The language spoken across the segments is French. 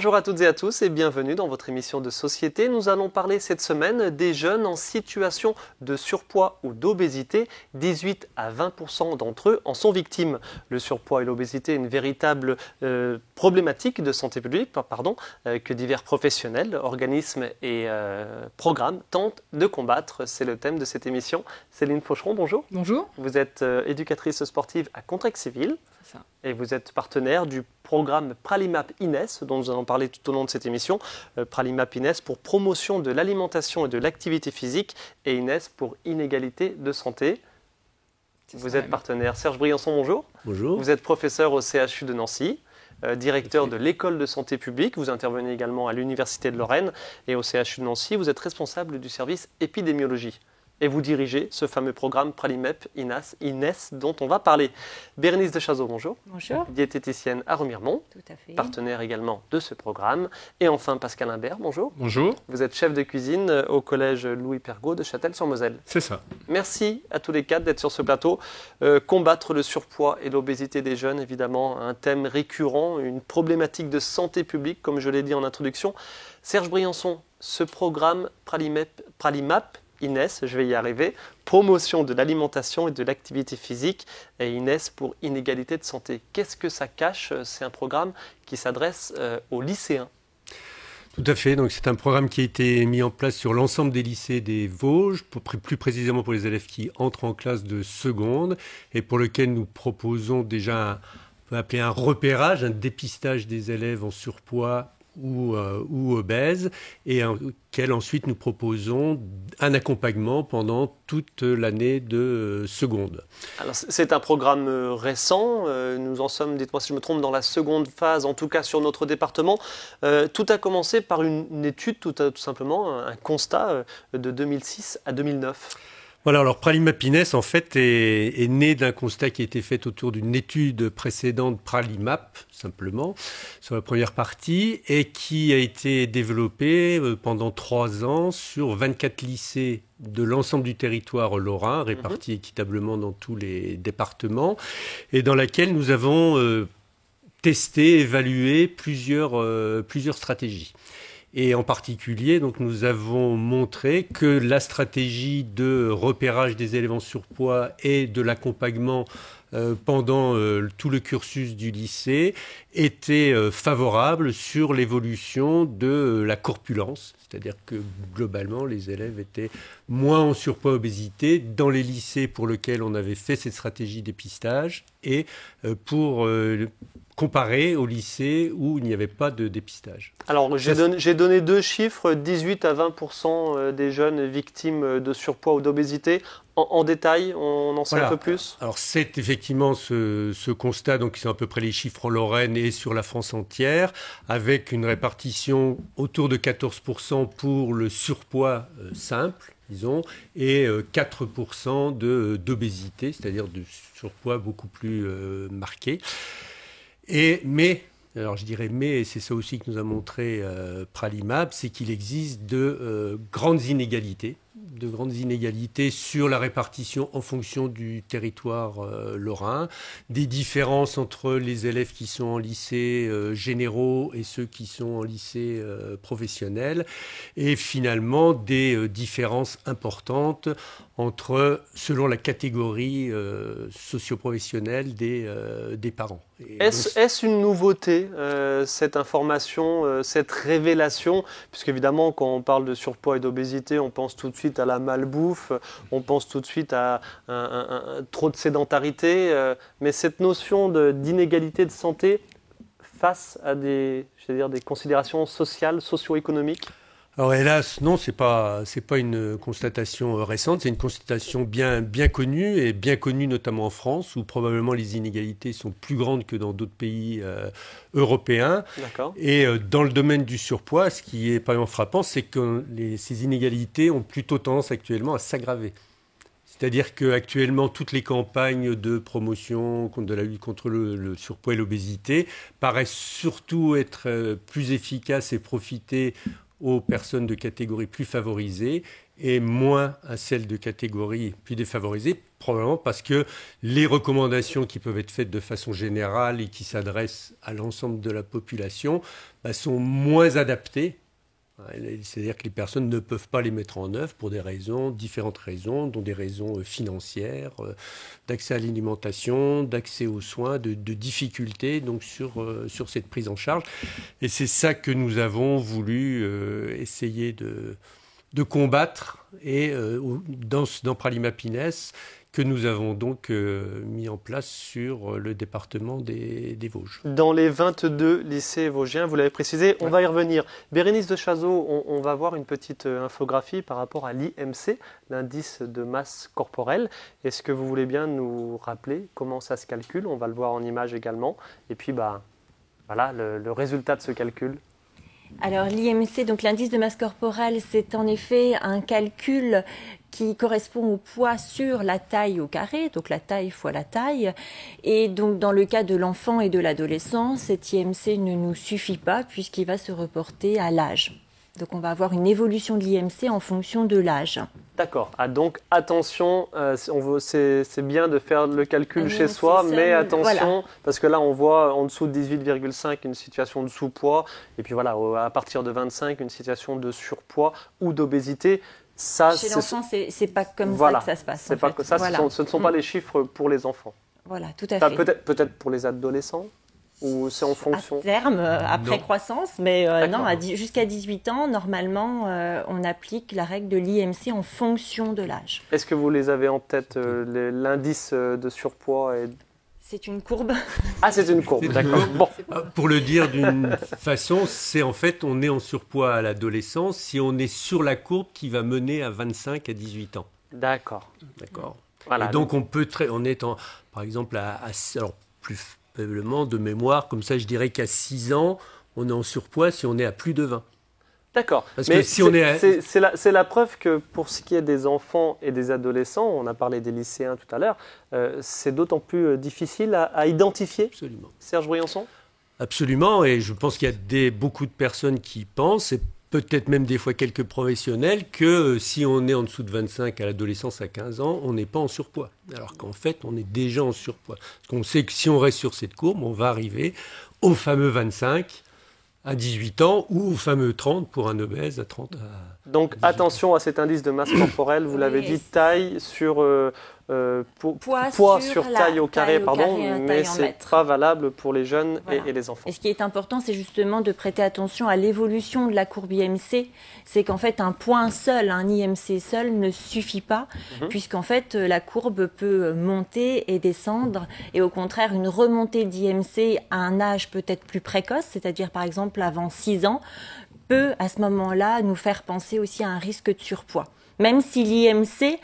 Bonjour à toutes et à tous et bienvenue dans votre émission de société. Nous allons parler cette semaine des jeunes en situation de surpoids ou d'obésité. 18 à 20% d'entre eux en sont victimes. Le surpoids et l'obésité est une véritable problématique de santé publique que divers professionnels, organismes et programmes tentent de combattre. C'est le thème de cette émission. Céline Faucheron, bonjour. Bonjour. Vous êtes éducatrice sportive à Contrexéville. C'est ça. Et vous êtes partenaire du programme Pralimap INES, dont nous allons parler tout au long de cette émission. Pralimap INES pour promotion de l'alimentation et de l'activité physique et INES pour inégalité de santé. Vous êtes partenaire. Serge Briançon, bonjour. Bonjour. Vous êtes professeur au CHU de Nancy, directeur de l'école de santé publique. Vous intervenez également à l'Université de Lorraine et au CHU de Nancy. Vous êtes responsable du service épidémiologie. Et vous dirigez ce fameux programme Pralimap INES dont on va parler. Bérénice de Chazot, bonjour. Bonjour. Diététicienne à Remiremont. Tout à fait. Partenaire également de ce programme. Et enfin Pascal Imbert, bonjour. Bonjour. Vous êtes chef de cuisine au collège Louis Pergaud de Châtel-sur-Moselle. C'est ça. Merci à tous les quatre d'être sur ce plateau. Combattre le surpoids et l'obésité des jeunes, évidemment, un thème récurrent, une problématique de santé publique, comme je l'ai dit en introduction. Serge Briançon, ce programme Pralimap INES, je vais y arriver, promotion de l'alimentation et de l'activité physique et INES pour inégalité de santé. Qu'est-ce que ça cache? C'est un programme qui s'adresse aux lycéens. Tout à fait, donc c'est un programme qui a été mis en place sur l'ensemble des lycées des Vosges, plus précisément pour les élèves qui entrent en classe de seconde et pour lequel nous proposons déjà on peut appeler un repérage, un dépistage des élèves en surpoids ou obèses, et auquel ensuite nous proposons un accompagnement pendant toute l'année de seconde. Alors c'est un programme récent, nous en sommes, dites-moi si je me trompe, dans la seconde phase, en tout cas sur notre département. Tout a commencé par une étude, tout simplement, un constat de 2006 à 2009. Voilà, alors Pralimap INES en fait est né d'un constat qui a été fait autour d'une étude précédente Pralimap, simplement, sur la première partie, et qui a été développée pendant 3 ans sur 24 lycées de l'ensemble du territoire lorrain, répartis équitablement dans tous les départements, et dans laquelle nous avons testé, évalué plusieurs stratégies. Et en particulier, donc, nous avons montré que la stratégie de repérage des élèves en surpoids et de l'accompagnement pendant tout le cursus du lycée était favorable sur l'évolution de la corpulence. C'est-à-dire que globalement, les élèves étaient moins en surpoids-obésité dans les lycées pour lesquels on avait fait cette stratégie dépistage et pour comparé au lycée où il n'y avait pas de dépistage. Alors, j'ai donné 2 chiffres, 18 à 20% des jeunes victimes de surpoids ou d'obésité. En détail, on en sait un peu plus? Alors, c'est effectivement ce constat, donc c'est à peu près les chiffres en Lorraine et sur la France entière, avec une répartition autour de 14% pour le surpoids simple, disons, et 4% d'obésité, c'est-à-dire de surpoids beaucoup plus marqué. Alors je dirais mais, et c'est ça aussi que nous a montré Pralimap, c'est qu'il existe de grandes inégalités sur la répartition en fonction du territoire lorrain, des différences entre les élèves qui sont en lycée généraux et ceux qui sont en lycée professionnel, et finalement des différences importantes selon la catégorie socio-professionnelle des parents. Est-ce une nouveauté, cette information, cette révélation? Puisqu'évidemment, quand on parle de surpoids et d'obésité, on pense tout de suite à la malbouffe, on pense tout de suite à trop de sédentarité. Mais cette notion d'inégalité de santé face à des considérations sociales, socio-économiques? Alors hélas, non, c'est pas une constatation récente, c'est une constatation bien connue, et bien connue notamment en France, où probablement les inégalités sont plus grandes que dans d'autres pays européens. D'accord. Et dans le domaine du surpoids, ce qui est par exemple frappant, c'est que ces inégalités ont plutôt tendance actuellement à s'aggraver. C'est-à-dire qu'actuellement, toutes les campagnes de promotion de la lutte contre le surpoids et l'obésité paraissent surtout être plus efficaces et profiter aux personnes de catégories plus favorisées et moins à celles de catégories plus défavorisées, probablement parce que les recommandations qui peuvent être faites de façon générale et qui s'adressent à l'ensemble de la population sont moins adaptées. C'est-à-dire que les personnes ne peuvent pas les mettre en œuvre pour des raisons, différentes raisons, dont des raisons financières, d'accès à l'alimentation, d'accès aux soins, de difficultés donc sur cette prise en charge. Et c'est ça que nous avons voulu essayer de combattre et dans Pralimapines, que nous avons donc mis en place sur le département des Vosges. Dans les 22 lycées vosgiens, vous l'avez précisé, on va y revenir. Bérénice de Chazot, on va voir une petite infographie par rapport à l'IMC, l'indice de masse corporelle. Est-ce que vous voulez bien nous rappeler comment ça se calcule? On va le voir en image également. Et puis, voilà, le résultat de ce calcul. Alors l'IMC, donc l'indice de masse corporelle, c'est en effet un calcul qui correspond au poids sur la taille au carré, donc la taille fois la taille. Et donc dans le cas de l'enfant et de l'adolescent, cet IMC ne nous suffit pas puisqu'il va se reporter à l'âge. Donc on va avoir une évolution de l'IMC en fonction de l'âge. D'accord. Ah, donc attention, c'est bien de faire le calcul chez soi, mais attention, parce que là on voit en dessous de 18,5 une situation de sous-poids, et puis voilà, à partir de 25 une situation de surpoids ou d'obésité. Chez l'enfant, c'est pas comme ça que ça se passe. Ce ne sont pas les chiffres pour les enfants. Voilà, tout à fait. Peut-être pour les adolescents. Ou c'est en fonction? À terme, après croissance, mais non, jusqu'à 18 ans, normalement, on applique la règle de l'IMC en fonction de l'âge. Est-ce que vous les avez en tête, l'indice de surpoids C'est une courbe. Ah, c'est une courbe, d'accord. Bon. Pour le dire d'une façon, c'est en fait, on est en surpoids à l'adolescence si on est sur la courbe qui va mener à 25 à 18 ans. D'accord. Voilà, et donc, on est par exemple, alors plus faiblement de mémoire, comme ça je dirais qu'à 6 ans, on est en surpoids si on est à plus de 20. D'accord. Parce mais que si on est c'est la preuve que pour ce qui est des enfants et des adolescents, on a parlé des lycéens tout à l'heure, c'est d'autant plus difficile à identifier. Absolument. Serge Briançon? Absolument, et je pense qu'il y a beaucoup de personnes qui pensent, et peut-être même des fois quelques professionnels, que si on est en dessous de 25 à l'adolescence à 15 ans, on n'est pas en surpoids. Alors qu'en fait, on est déjà en surpoids. Parce qu'on sait que si on reste sur cette courbe, on va arriver au fameux 25 à 18 ans ou au fameux 30 pour un obèse à 30 à Donc attention à cet indice de masse corporelle, vous l'avez dit, taille sur poids sur taille au carré, mais ce n'est pas valable pour les jeunes et les enfants. Et ce qui est important, c'est justement de prêter attention à l'évolution de la courbe IMC. C'est qu'en fait, un point seul, un IMC seul ne suffit pas, puisqu'en fait, la courbe peut monter et descendre. Et au contraire, une remontée d'IMC à un âge peut-être plus précoce, c'est-à-dire par exemple avant 6 ans, peut à ce moment-là nous faire penser aussi à un risque de surpoids. Même si l'IMC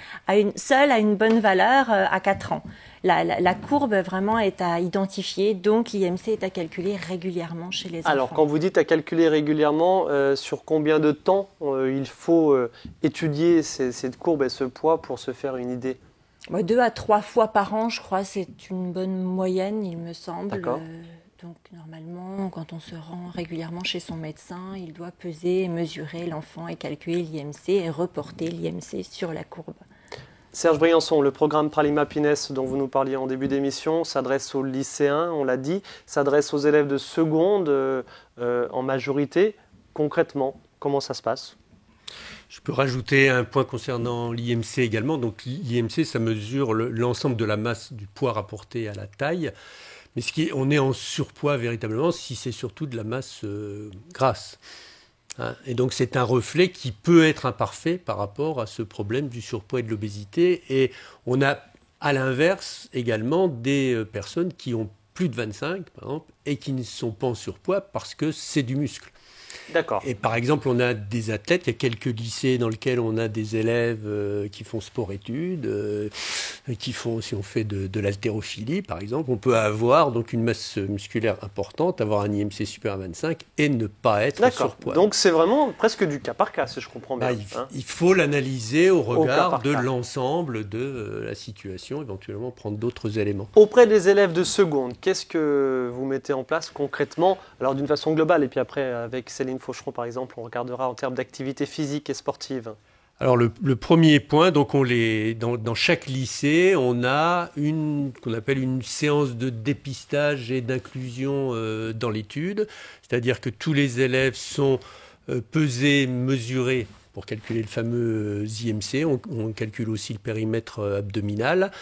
seul a une bonne valeur à 4 ans. La courbe vraiment est à identifier, donc l'IMC est à calculer régulièrement chez les enfants. Alors quand vous dites à calculer régulièrement, sur combien de temps il faut étudier cette courbe et ce poids pour se faire une idée? 2 à 3 fois par an, je crois, c'est une bonne moyenne, il me semble. D'accord. Donc normalement, quand on se rend régulièrement chez son médecin, il doit peser, mesurer l'enfant et calculer l'IMC et reporter l'IMC sur la courbe. Serge Briançon, le programme Pralimapines dont vous nous parliez en début d'émission s'adresse aux lycéens, on l'a dit, s'adresse aux élèves de seconde en majorité. Concrètement, comment ça se passe? Je peux rajouter un point concernant l'IMC également. Donc l'IMC, ça mesure l'ensemble de la masse du poids rapporté à la taille. Mais on est en surpoids véritablement si c'est surtout de la masse grasse. Et donc c'est un reflet qui peut être imparfait par rapport à ce problème du surpoids et de l'obésité. Et on a à l'inverse également des personnes qui ont plus de 25 par exemple et qui ne sont pas en surpoids parce que c'est du muscle. D'accord. Et par exemple, on a des athlètes, il y a quelques lycées dans lesquels on a des élèves qui font sport-études, qui font, si on fait de l'haltérophilie, par exemple, on peut avoir donc une masse musculaire importante, avoir un IMC supérieur à 25 et ne pas être en surpoids. Donc c'est vraiment presque du cas par cas, si je comprends bien. Il faut l'analyser au regard de l'ensemble de la situation, éventuellement prendre d'autres éléments. Auprès des élèves de seconde, qu'est-ce que vous mettez en place concrètement? Alors d'une façon globale, et puis après avec Céline Faucheron par exemple, on regardera en termes d'activité physique et sportive. Alors le premier point, donc dans chaque lycée, on a qu'on appelle une séance de dépistage et d'inclusion dans l'étude, c'est-à-dire que tous les élèves sont pesés, mesurés pour calculer le fameux IMC. On calcule aussi le périmètre abdominal.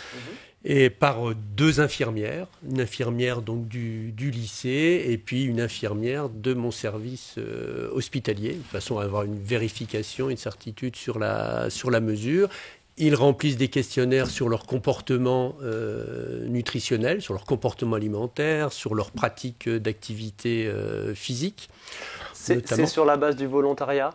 Et par 2 infirmières, une infirmière donc du lycée et puis une infirmière de mon service hospitalier, de façon à avoir une vérification, une certitude sur la mesure. Ils remplissent des questionnaires sur leur comportement nutritionnel, sur leur comportement alimentaire, sur leur pratique d'activité physique. C'est sur la base du volontariat ?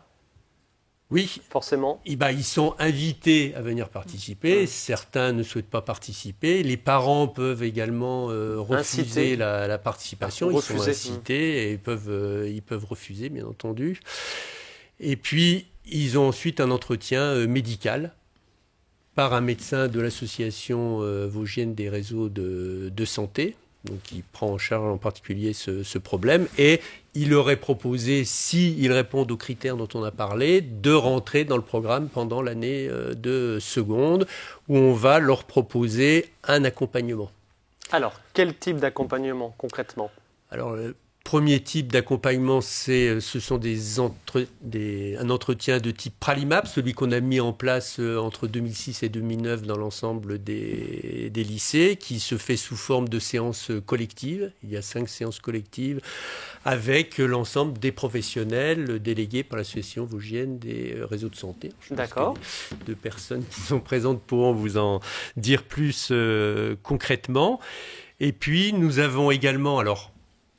Oui, forcément. Ils sont invités à venir participer. Certains ne souhaitent pas participer. Les parents peuvent également refuser la participation. Ils sont incités et ils peuvent refuser, bien entendu. Et puis, ils ont ensuite un entretien médical par un médecin de l'association vosgienne des réseaux de santé, donc qui prend en charge en particulier ce problème. Et il leur est proposé, s'ils répondent aux critères dont on a parlé, de rentrer dans le programme pendant l'année de seconde, où on va leur proposer un accompagnement. Alors, quel type d'accompagnement concrètement ? Alors, le premier type d'accompagnement, ce sont un entretien de type Pralimap, celui qu'on a mis en place entre 2006 et 2009 dans l'ensemble des lycées, qui se fait sous forme de séances collectives. Il y a 5 séances collectives avec l'ensemble des professionnels délégués par l'association vosgienne des réseaux de santé. D'accord. 2 personnes qui sont présentes pourront vous en dire plus concrètement. Et puis, nous avons également,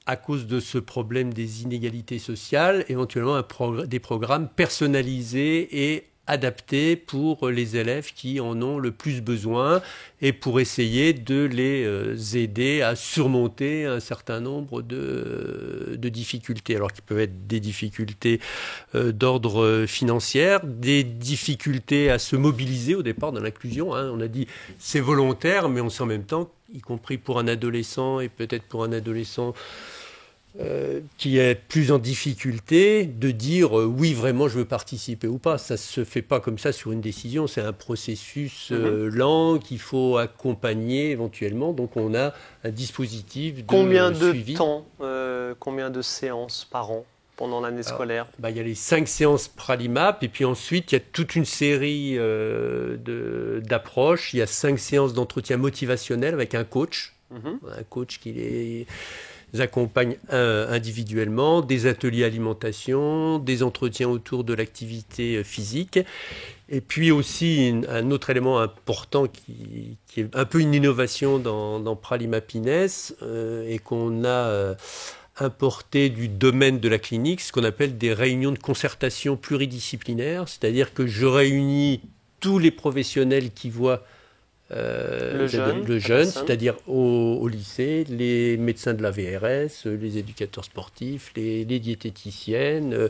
à cause de ce problème des inégalités sociales, éventuellement des programmes personnalisés et adaptés pour les élèves qui en ont le plus besoin et pour essayer de les aider à surmonter un certain nombre de difficultés. Alors qui peuvent être des difficultés d'ordre financier, des difficultés à se mobiliser au départ dans l'inclusion. On a dit c'est volontaire, mais on sait en même temps, y compris pour un adolescent et peut-être pour un adolescent qui est plus en difficulté, de dire oui, vraiment, je veux participer ou pas. Ça ne se fait pas comme ça sur une décision. C'est un processus lent qu'il faut accompagner éventuellement. Donc, on a un dispositif de suivi. Combien de temps, combien de séances par an pendant l'année scolaire ? Il y a les 5 séances Pralimap et puis ensuite, il y a toute une série d'approches. Il y a 5 séances d'entretien motivationnel avec un coach. Un coach qui les accompagne individuellement, des ateliers alimentation, des entretiens autour de l'activité physique. Et puis aussi un autre élément important qui est un peu une innovation dans Pralimapines et qu'on a importé du domaine de la clinique, ce qu'on appelle des réunions de concertation pluridisciplinaires, c'est-à-dire que je réunis tous les professionnels qui voient le jeune, c'est-à-dire au lycée, les médecins de la VRS, les éducateurs sportifs, les diététiciennes,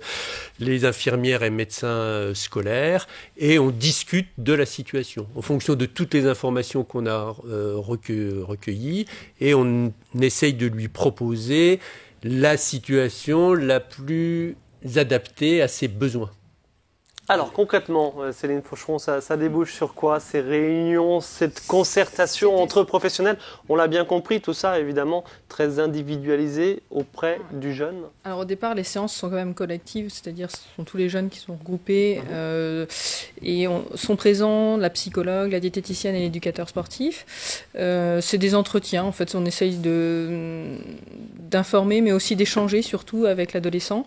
les infirmières et médecins scolaires, et on discute de la situation en fonction de toutes les informations qu'on a recueillies, et on essaye de lui proposer la situation la plus adaptée à ses besoins. Alors concrètement, Céline Faucheron, ça débouche sur quoi ces réunions, cette concertation entre professionnels? On l'a bien compris, tout ça évidemment très individualisé auprès du jeune. Alors au départ, les séances sont quand même collectives, c'est-à-dire ce sont tous les jeunes qui sont regroupés et sont présents la psychologue, la diététicienne et l'éducateur sportif. C'est des entretiens, en fait, on essaye d'informer mais aussi d'échanger surtout avec l'adolescent.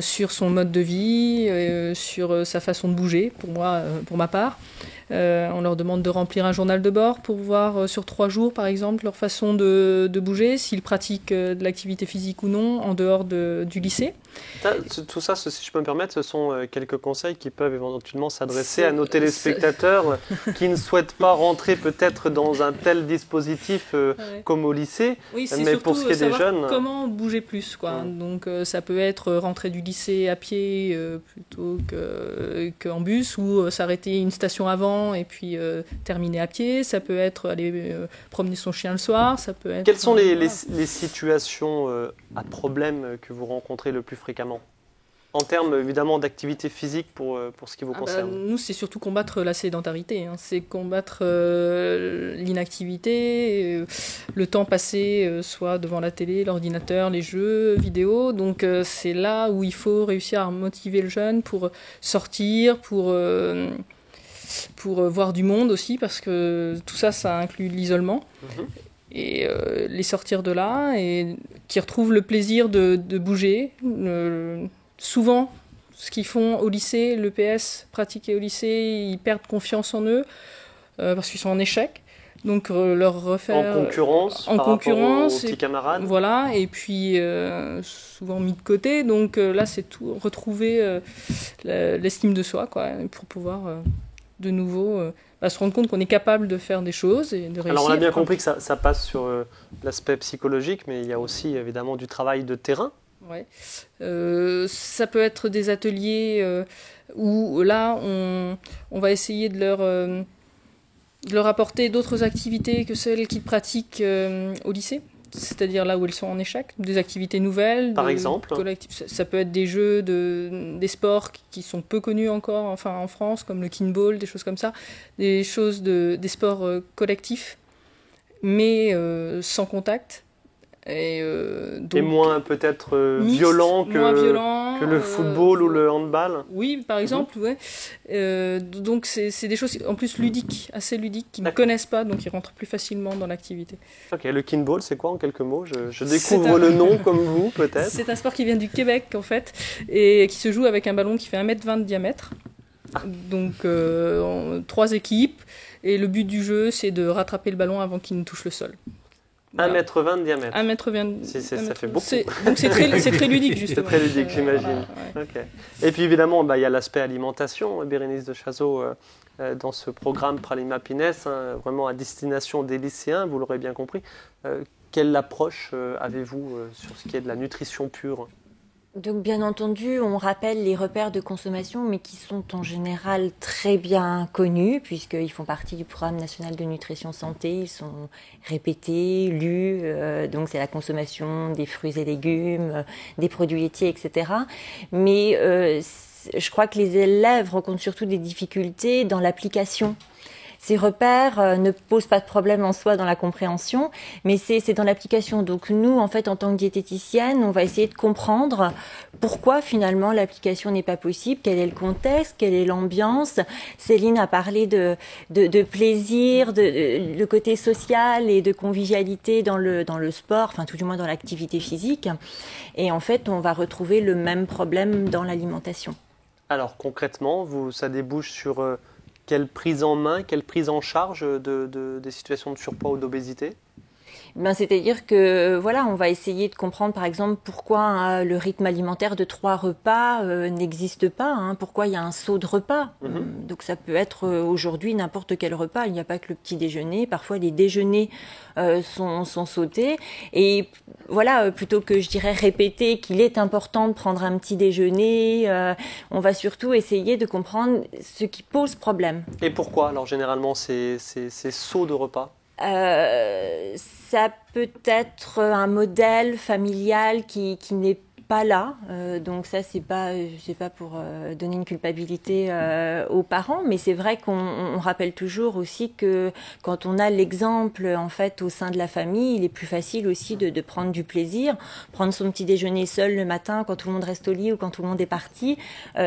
Sur son mode de vie, sur sa façon de bouger, pour ma part, On leur demande de remplir un journal de bord pour voir sur 3 jours, par exemple, leur façon de bouger, s'ils pratiquent de l'activité physique ou non en dehors du lycée. Tout ça, si je peux me permettre, ce sont quelques conseils qui peuvent éventuellement s'adresser à nos téléspectateurs qui ne souhaitent pas rentrer peut-être dans un tel dispositif comme au lycée. Oui, c'est mais surtout pour ce qui est des jeunes, comment bouger plus, quoi. Donc ça peut être rentrer du lycée à pied plutôt qu'en bus, ou s'arrêter une station avant et puis terminer à pied. Ça peut être aller promener son chien le soir. Ça peut être, quelles sont les situations à problème que vous rencontrez le plus fréquemment en termes évidemment d'activité physique pour ce qui vous concerne? Nous, c'est surtout combattre la sédentarité, c'est combattre l'inactivité, le temps passé soit devant la télé, l'ordinateur, les jeux vidéo. Donc c'est là où il faut réussir à motiver le jeune pour sortir, pour voir du monde aussi, parce que tout ça, ça inclut l'isolement. Et les sortir de là, et qui retrouvent le plaisir de bouger. Souvent, ce qu'ils font au lycée, l'EPS pratiqué au lycée, ils perdent confiance en eux parce qu'ils sont en échec. Donc leur refaire en concurrence aux petits camarades. Voilà, et puis souvent mis de côté. Donc là, c'est tout retrouver l'estime de soi, quoi, pour pouvoir de nouveau se rendre compte qu'on est capable de faire des choses et de réussir. Alors on a bien compris que ça passe sur l'aspect psychologique, mais il y a aussi évidemment du travail de terrain. Ouais. Ça peut être des ateliers où là on va essayer de leur apporter d'autres activités que celles qu'ils pratiquent au lycée, c'est-à-dire là où elles sont en échec, des activités nouvelles. Par exemple, ça peut être des jeux, des sports qui sont peu connus encore, enfin en France, comme le kinball, des choses comme ça, des sports collectifs, mais sans contact. Et moins peut-être violent que le football ou le handball. Oui, par exemple, ouais. Donc c'est des choses en plus ludiques, assez ludiques, qu'ils ne connaissent pas, donc ils rentrent plus facilement dans l'activité. Ok, le kinball, c'est quoi en quelques mots? Je découvre le nom comme vous, peut-être. C'est un sport qui vient du Québec, en fait, et qui se joue avec un ballon qui fait 1,20 m de diamètre. Donc 3 équipes, et le but du jeu, c'est de rattraper le ballon avant qu'il ne touche le sol. Voilà. 1,20 m de diamètre. 1,20 m. Ça fait beaucoup. Donc c'est très ludique, justement. C'est très ludique, j'imagine. Ouais. Okay. Et puis évidemment, il y a l'aspect alimentation, Bérénice de Chazeau, dans ce programme Pralima Happiness, vraiment à destination des lycéens, vous l'aurez bien compris. Quelle approche avez-vous sur ce qui est de la nutrition pure ? Donc bien entendu, on rappelle les repères de consommation, mais qui sont en général très bien connus, puisqu'ils font partie du programme national de nutrition santé, ils sont répétés, lus, donc c'est la consommation des fruits et légumes, des produits laitiers, etc. Mais je crois que les élèves rencontrent surtout des difficultés dans l'application. Ces repères ne posent pas de problème en soi dans la compréhension, mais c'est dans l'application. Donc nous, en fait, en tant que diététicienne, on va essayer de comprendre pourquoi finalement l'application n'est pas possible, quel est le contexte, quelle est l'ambiance. Céline a parlé de plaisir, le côté social et de convivialité dans le sport, enfin tout du moins dans l'activité physique. Et en fait, on va retrouver le même problème dans l'alimentation. Alors concrètement, ça débouche sur quelle prise en main, quelle prise en charge des situations de surpoids ou d'obésité ? C'est-à-dire que on va essayer de comprendre par exemple pourquoi le rythme alimentaire de 3 repas n'existe pas, pourquoi il y a un saut de repas. Donc ça peut être aujourd'hui n'importe quel repas, il n'y a pas que le petit déjeuner, parfois les déjeuners sont sautés. Et plutôt que je dirais répéter qu'il est important de prendre un petit déjeuner, on va surtout essayer de comprendre ce qui pose problème. Et pourquoi alors généralement ces sauts de repas ? Ça peut être un modèle familial qui n'est pas là, donc ça c'est pas pour donner une culpabilité aux parents, mais c'est vrai qu'on rappelle toujours aussi que quand on a l'exemple en fait au sein de la famille, il est plus facile aussi de prendre du plaisir, prendre son petit déjeuner seul le matin quand tout le monde reste au lit ou quand tout le monde est parti,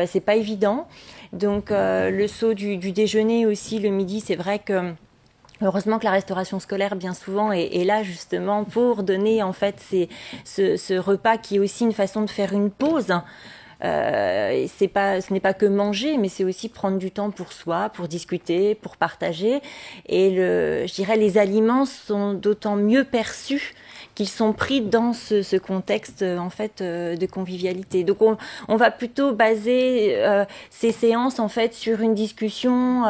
c'est pas évident. Donc le saut du déjeuner aussi le midi, c'est vrai que heureusement que la restauration scolaire, bien souvent, est là justement pour donner en fait ce repas qui est aussi une façon de faire une pause. ce n'est pas que manger, mais c'est aussi prendre du temps pour soi, pour discuter, pour partager. Et je dirais, les aliments sont d'autant mieux perçus qu'ils sont pris dans ce contexte en fait de convivialité. Donc on va plutôt baser ces séances en fait sur une discussion,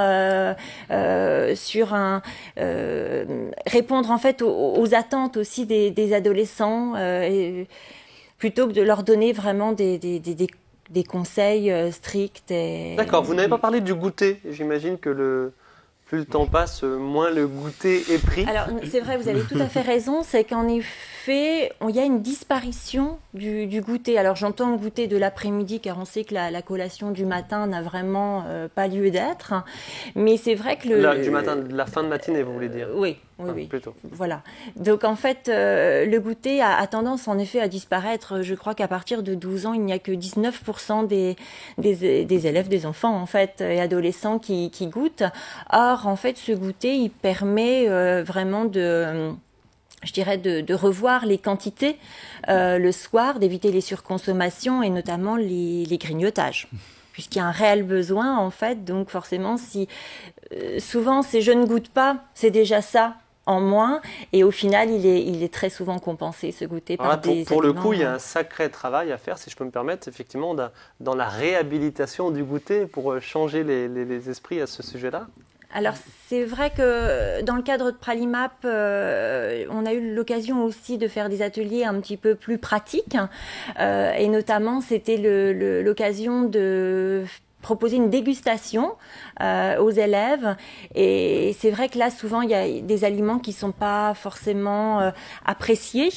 sur répondre en fait aux attentes aussi des adolescents, plutôt que de leur donner vraiment des conseils stricts. D'accord, vous n'avez pas parlé du goûter. J'imagine que plus le temps passe, moins le goûter est pris. Alors, c'est vrai, vous avez tout à fait raison. C'est qu'en effet, il y a une disparition du goûter. Alors, j'entends le goûter de l'après-midi, car on sait que la collation du matin n'a vraiment pas lieu d'être. Mais c'est vrai que du matin, de la fin de matinée, vous voulez dire? Oui. Plutôt. Voilà. Donc, en fait, le goûter a tendance, en effet, à disparaître. Je crois qu'à partir de 12 ans, il n'y a que 19% des élèves, des enfants, en fait, et adolescents qui goûtent. Or, en fait, ce goûter, il permet vraiment de revoir les quantités le soir, d'éviter les surconsommations et notamment les grignotages. Puisqu'il y a un réel besoin, en fait. Donc, forcément, si souvent, je ne goûte pas, c'est déjà ça en moins, et au final, il est très souvent compensé, ce goûter, par des pour aliments. le coup, il y a un sacré travail à faire, si je peux me permettre, effectivement, dans la réhabilitation du goûter pour changer les esprits à ce sujet-là. Alors, c'est vrai que dans le cadre de Pralimap, on a eu l'occasion aussi de faire des ateliers un petit peu plus pratiques, et notamment, c'était l'occasion de proposer une dégustation aux élèves, et c'est vrai que là souvent il y a des aliments qui sont pas forcément appréciés,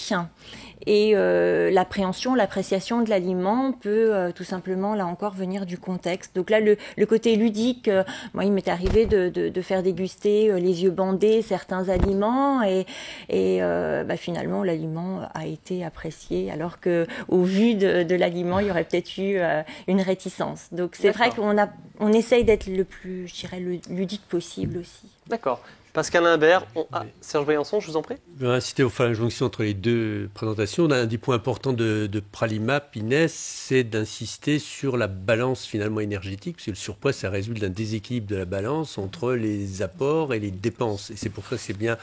et l'appréciation de l'aliment peut tout simplement là encore venir du contexte. Donc là le côté ludique, moi il m'est arrivé de faire déguster les yeux bandés certains aliments, et finalement l'aliment a été apprécié, alors que au vu de l'aliment il y aurait peut-être eu une réticence. Donc c'est vrai qu'on essaye d'être le plus, je dirais, le ludique possible aussi. D'accord. Pascal Imbert, Serge Briançon, je vous en prie. Je vais insister au la jonction entre les deux présentations. Un des points importants de Pralimap, Inès, c'est d'insister sur la balance finalement énergétique, parce que le surpoids, ça résulte d'un déséquilibre de la balance entre les apports et les dépenses. Et c'est pour ça que c'est bien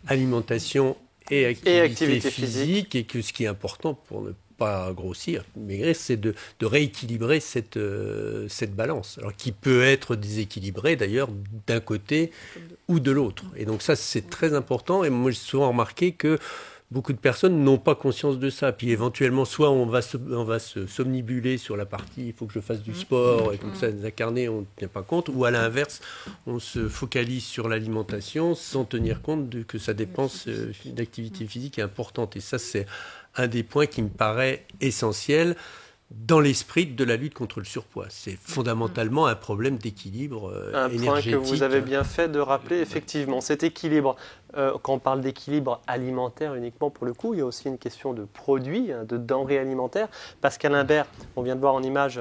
alimentation et activité physique, et que ce qui est important pour ne pas grossir, maigrir, c'est de rééquilibrer cette balance, alors qui peut être déséquilibrée d'ailleurs d'un côté ou de l'autre. Et donc ça, c'est très important. Et moi, j'ai souvent remarqué que beaucoup de personnes n'ont pas conscience de ça. Puis éventuellement, soit on va se somnibuler sur la partie, il faut que je fasse du sport, et comme ça, les incarnés, on ne tient pas compte. Ou à l'inverse, on se focalise sur l'alimentation sans tenir compte que sa dépense d'activité physique est importante. Et ça, c'est un des points qui me paraît essentiel dans l'esprit de la lutte contre le surpoids. C'est fondamentalement un problème d'équilibre énergétique. Un point que vous avez bien fait de rappeler, effectivement. Cet équilibre, quand on parle d'équilibre alimentaire uniquement pour le coup, il y a aussi une question de produits, de denrées alimentaires. Pascal Imbert, on vient de voir en image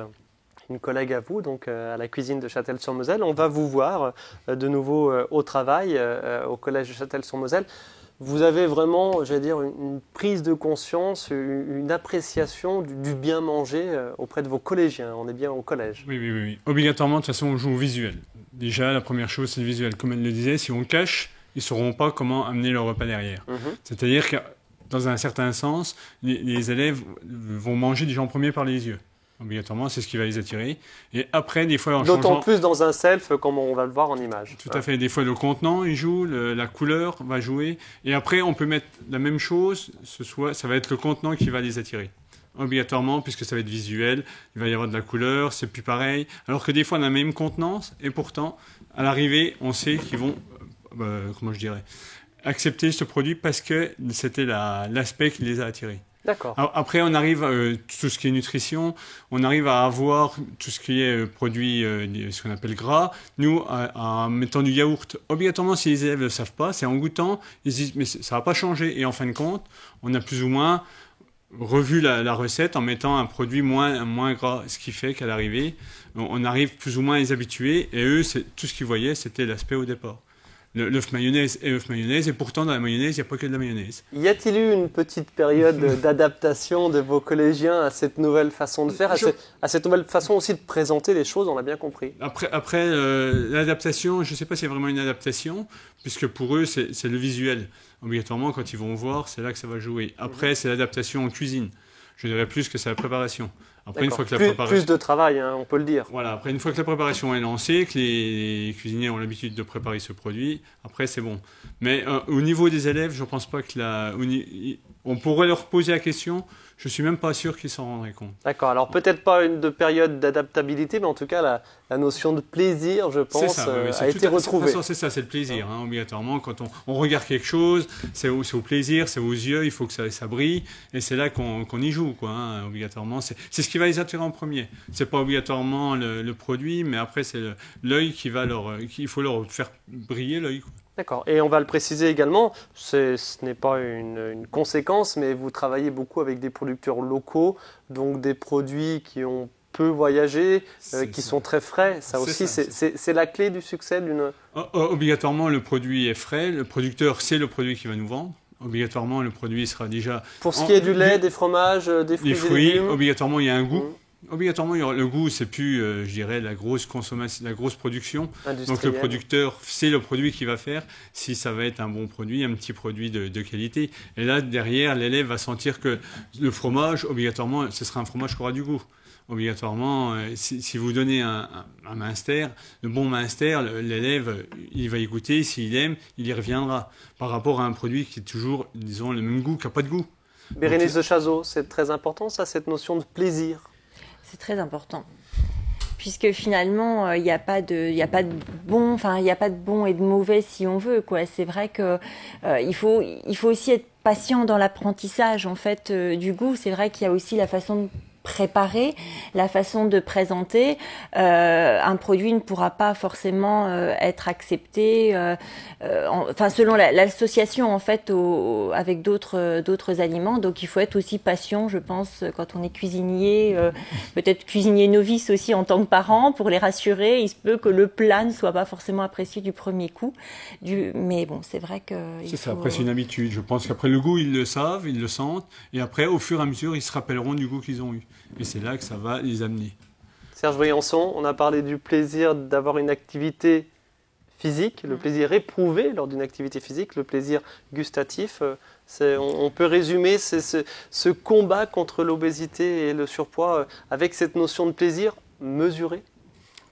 une collègue à vous, donc à la cuisine de Châtel-sur-Moselle. On va vous voir de nouveau au travail, au collège de Châtel-sur-Moselle. Vous avez vraiment, j'allais dire, une prise de conscience, une appréciation du bien manger auprès de vos collégiens. On est bien au collège. Oui. Obligatoirement, de toute façon, on joue au visuel. Déjà, la première chose, c'est le visuel. Comme elle le disait, si on le cache, ils ne sauront pas comment amener leur repas derrière. C'est-à-dire que, dans un certain sens, les élèves vont manger déjà en premier par les yeux. Obligatoirement, c'est ce qui va les attirer. Et après, des fois, en changeant... D'autant plus dans un self, comme on va le voir en image. Tout à fait. Des fois, le contenant, il joue, la couleur va jouer. Et après, on peut mettre la même chose. Ça va être le contenant qui va les attirer. Obligatoirement, puisque ça va être visuel. Il va y avoir de la couleur, c'est plus pareil. Alors que des fois, on a la même contenance. Et pourtant, à l'arrivée, on sait qu'ils vont... accepter ce produit parce que c'était l'aspect qui les a attirés. D'accord. Alors, après, on arrive tout ce qui est nutrition, on arrive à avoir tout ce qui est produit, ce qu'on appelle gras. Nous, en mettant du yaourt, obligatoirement, si les élèves ne le savent pas, c'est en goûtant, ils se disent mais ça va pas changer. Et en fin de compte, on a plus ou moins revu la recette en mettant un produit moins gras, ce qui fait qu'à l'arrivée, on arrive plus ou moins à les habituer. Et eux, tout ce qu'ils voyaient, c'était l'aspect au départ. l'œuf mayonnaise est œuf mayonnaise, et pourtant dans la mayonnaise, il n'y a pas que de la mayonnaise. Y a-t-il eu une petite période d'adaptation de vos collégiens à cette nouvelle façon de faire, à cette nouvelle façon aussi de présenter les choses, on l'a bien compris? Après l'adaptation, je ne sais pas si c'est vraiment une adaptation, puisque pour eux, c'est le visuel. Obligatoirement, quand ils vont voir, c'est là que ça va jouer. Après, c'est l'adaptation en cuisine. Je dirais plus que c'est la préparation. Après, une fois que la préparation... plus de travail, hein, on peut le dire. Voilà, après, une fois que la préparation est lancée, que les cuisiniers ont l'habitude de préparer ce produit, après, c'est bon. Mais au niveau des élèves, je ne pense pas que on pourrait leur poser la question, je ne suis même pas sûr qu'ils s'en rendraient compte. D'accord, alors peut-être pas une période d'adaptabilité, mais en tout cas, la notion de plaisir, je pense, a été retrouvée. C'est ça, c'est le plaisir, hein, obligatoirement. Quand on regarde quelque chose, c'est au plaisir, c'est aux yeux, il faut que ça brille, et c'est là qu'on y joue, quoi, hein, obligatoirement. C'est ce qui va les attirer en premier. C'est pas obligatoirement le produit, mais après, c'est l'œil qu'il faut leur faire briller l'œil, quoi. D'accord. Et on va le préciser également, ce n'est pas une conséquence, mais vous travaillez beaucoup avec des producteurs locaux, donc des produits qui ont peu voyagé, qui sont très frais. Ça aussi, c'est la clé du succès d'une... Obligatoirement, le produit est frais. Le producteur, c'est le produit qui va nous vendre. Obligatoirement, le produit sera déjà... Pour ce qui est du lait, des fromages, des fruits et légumes, obligatoirement, il y a un goût. Obligatoirement, le goût, c'est plus, je dirais, la grosse consommation, la grosse production. Donc le producteur, c'est le produit qu'il va faire. Si ça va être un bon produit, un petit produit de qualité. Et là, derrière, l'élève va sentir que le fromage, obligatoirement, ce sera un fromage qui aura du goût. Obligatoirement, si vous donnez un Münster, le bon Münster, l'élève, il va y goûter. S'il aime, il y reviendra. Par rapport à un produit qui est toujours, disons, le même goût, qui n'a pas de goût. Bérénice de Chazot, c'est très important, ça, cette notion de plaisir. C'est très important, puisque finalement, il n'y a pas de bon et de mauvais si on veut, quoi. C'est vrai que il faut aussi être patient dans l'apprentissage, en fait, du goût. C'est vrai qu'il y a aussi la façon de préparer, la façon de présenter. Un produit ne pourra pas forcément être accepté, selon l'association en fait avec d'autres aliments. Donc il faut être aussi patient, je pense, quand on est cuisinier, peut-être cuisinier novice aussi en tant que parent, pour les rassurer. Il se peut que le plat ne soit pas forcément apprécié du premier coup, mais bon, c'est vrai que ça. Après, c'est une habitude. Je pense qu'après le goût, ils le savent, ils le sentent, et après, au fur et à mesure, ils se rappelleront du goût qu'ils ont eu. Et c'est là que ça va les amener. Serge Briançon, on a parlé du plaisir d'avoir une activité physique, le plaisir éprouvé lors d'une activité physique, le plaisir gustatif. On peut résumer ce combat contre l'obésité et le surpoids avec cette notion de plaisir mesuré.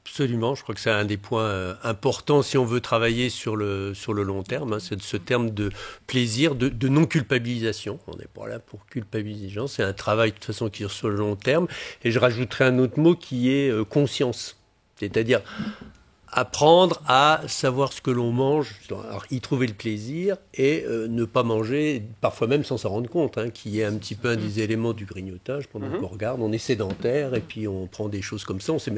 Absolument, je crois que c'est un des points importants si on veut travailler sur le long terme, hein, c'est ce terme de plaisir, de non-culpabilisation. On n'est pas là pour culpabiliser les gens, c'est un travail de toute façon qui est sur le long terme. Et je rajouterai un autre mot qui est conscience, c'est-à-dire apprendre à savoir ce que l'on mange, alors y trouver le plaisir et ne pas manger, parfois même sans s'en rendre compte, hein, qui est un petit peu un des éléments du grignotage. Pendant qu'on regarde, on est sédentaire et puis on prend des choses comme ça, on sait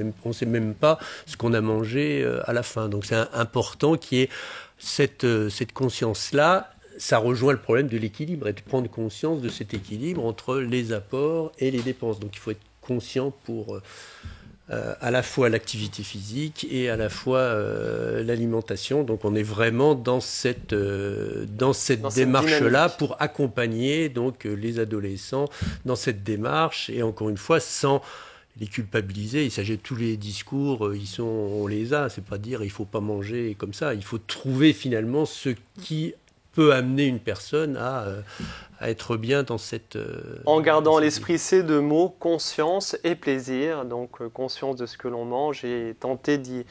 même pas ce qu'on a mangé à la fin. Donc c'est important qu'il y ait cette conscience-là. Ça rejoint le problème de l'équilibre et de prendre conscience de cet équilibre entre les apports et les dépenses. Donc il faut être conscient pour... à la fois l'activité physique et à la fois l'alimentation. Donc on est vraiment dans cette démarche-là pour accompagner donc, les adolescents dans cette démarche et encore une fois sans les culpabiliser. Il s'agit de tous les discours, on les a, c'est pas dire il faut pas manger comme ça, il faut trouver finalement ce qui peut amener une personne à être bien dans cette... en gardant à l'esprit ces deux mots, conscience et plaisir. Donc conscience de ce que l'on mange et tenter d'y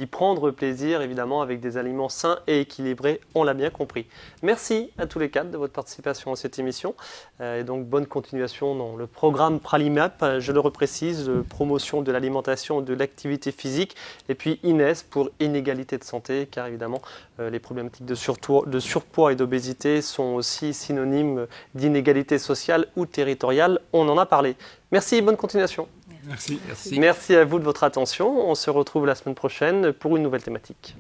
prendre plaisir, évidemment, avec des aliments sains et équilibrés, on l'a bien compris. Merci à tous les quatre de votre participation à cette émission. Et donc, bonne continuation dans le programme Pralimap, je le reprécise, promotion de l'alimentation et de l'activité physique. Et puis Inès pour inégalité de santé, car évidemment, les problématiques de surpoids et d'obésité sont aussi synonymes d'inégalité sociale ou territoriale. On en a parlé. Merci et bonne continuation. Merci. Merci à vous de votre attention. On se retrouve la semaine prochaine pour une nouvelle thématique.